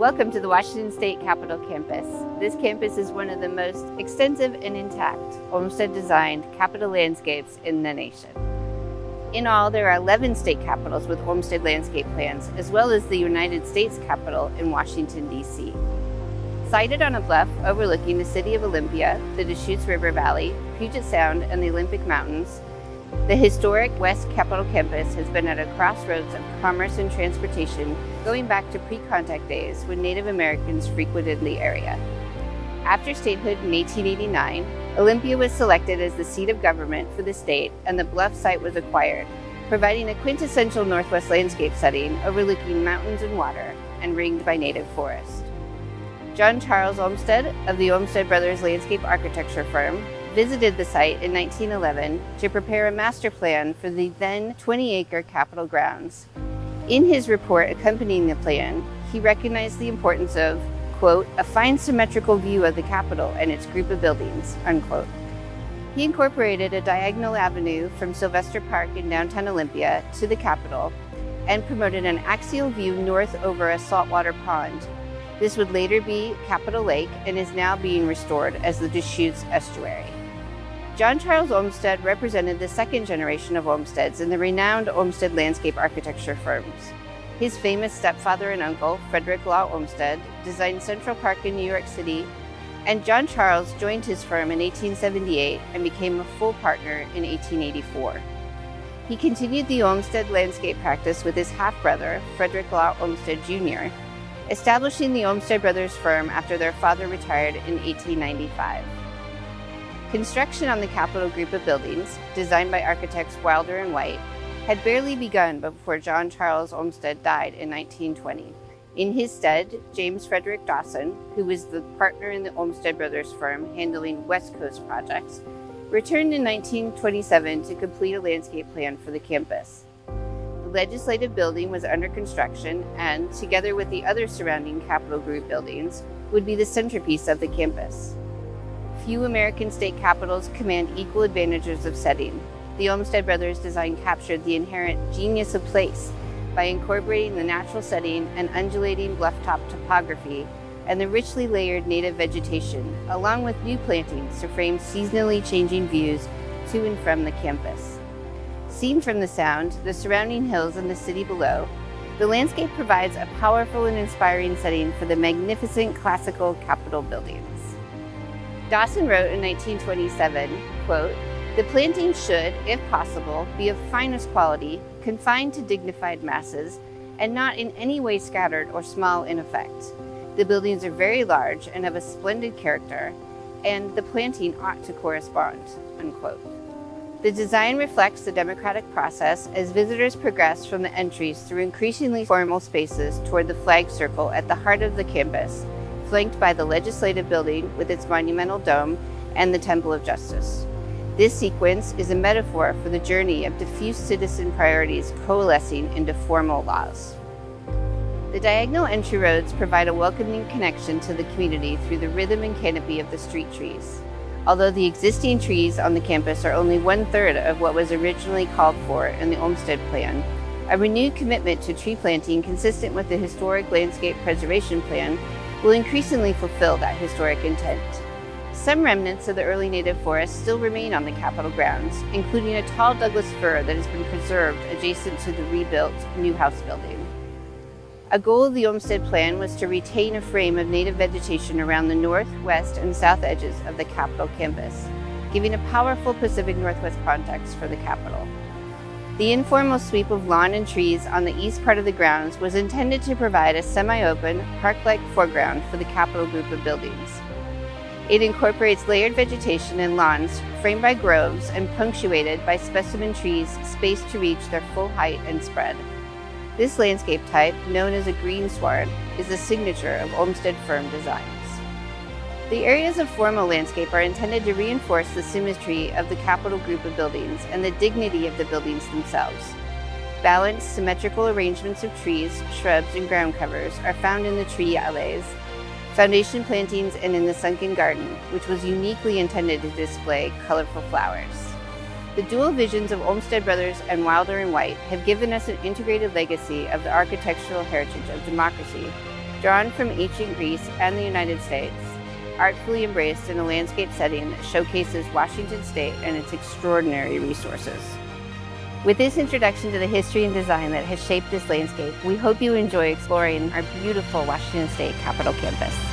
Welcome to the Washington State Capitol campus. This campus is one of the most extensive and intact Olmsted-designed Capitol landscapes in the nation. In all, there are 11 state capitals with Olmsted landscape plans, as well as the United States Capitol in Washington, D.C. Sited on a bluff overlooking the city of Olympia, the Deschutes River Valley, Puget Sound, and the Olympic Mountains, the historic West Capitol campus has been at a crossroads of commerce and transportation going back to pre-contact days when Native Americans frequented the area. After statehood in 1889, Olympia was selected as the seat of government for the state, and the bluff site was acquired, providing a quintessential Northwest landscape setting overlooking mountains and water and ringed by native forest. John Charles Olmsted of the Olmsted Brothers landscape architecture firm visited the site in 1911 to prepare a master plan for the then 20-acre Capitol grounds. In his report accompanying the plan, he recognized the importance of, quote, a fine symmetrical view of the Capitol and its group of buildings, unquote. He incorporated a diagonal avenue from Sylvester Park in downtown Olympia to the Capitol and promoted an axial view north over a saltwater pond. This would later be Capitol Lake and is now being restored as the Deschutes Estuary. John Charles Olmsted represented the second generation of Olmsteds in the renowned Olmsted landscape architecture firms. His famous stepfather and uncle, Frederick Law Olmsted, designed Central Park in New York City, and John Charles joined his firm in 1878 and became a full partner in 1884. He continued the Olmsted landscape practice with his half-brother, Frederick Law Olmsted Jr., establishing the Olmsted Brothers firm after their father retired in 1895. Construction on the Capitol group of buildings, designed by architects Wilder and White, had barely begun before John Charles Olmsted died in 1920. In his stead, James Frederick Dawson, who was the partner in the Olmsted Brothers firm handling West Coast projects, returned in 1927 to complete a landscape plan for the campus. The legislative building was under construction and, together with the other surrounding Capitol group buildings, would be the centerpiece of the campus. Few American state capitals command equal advantages of setting. The Olmsted Brothers design captured the inherent genius of place by incorporating the natural setting and undulating bluff-top topography and the richly layered native vegetation, along with new plantings to frame seasonally changing views to and from the campus. Seen from the Sound, the surrounding hills, and the city below, the landscape provides a powerful and inspiring setting for the magnificent classical Capitol buildings. Dawson wrote in 1927, quote, the planting should, if possible, be of finest quality, confined to dignified masses, and not in any way scattered or small in effect. The buildings are very large and of a splendid character, and the planting ought to correspond, unquote. The design reflects the democratic process as visitors progress from the entries through increasingly formal spaces toward the flag circle at the heart of the campus, flanked by the Legislative Building with its monumental dome and the Temple of Justice. This sequence is a metaphor for the journey of diffuse citizen priorities coalescing into formal laws. The diagonal entry roads provide a welcoming connection to the community through the rhythm and canopy of the street trees. Although the existing trees on the campus are only 1/3 of what was originally called for in the Olmsted Plan, a renewed commitment to tree planting consistent with the Historic Landscape Preservation Plan will increasingly fulfill that historic intent. Some remnants of the early native forest still remain on the Capitol grounds, including a tall Douglas fir that has been preserved adjacent to the rebuilt new house building. A goal of the Olmsted Plan was to retain a frame of native vegetation around the north, west, and south edges of the Capitol campus, giving a powerful Pacific Northwest context for the Capitol. The informal sweep of lawn and trees on the east part of the grounds was intended to provide a semi-open, park-like foreground for the Capitol group of buildings. It incorporates layered vegetation and lawns framed by groves and punctuated by specimen trees spaced to reach their full height and spread. This landscape type, known as a greensward, is a signature of Olmsted firm designs. The areas of formal landscape are intended to reinforce the symmetry of the Capitol group of buildings and the dignity of the buildings themselves. Balanced, symmetrical arrangements of trees, shrubs, and ground covers are found in the tree alleys, foundation plantings, and in the sunken garden, which was uniquely intended to display colorful flowers. The dual visions of Olmsted Brothers and Wilder and White have given us an integrated legacy of the architectural heritage of democracy drawn from ancient Greece and the United States, artfully embraced in a landscape setting that showcases Washington State and its extraordinary resources. With this introduction to the history and design that has shaped this landscape, we hope you enjoy exploring our beautiful Washington State Capitol campus.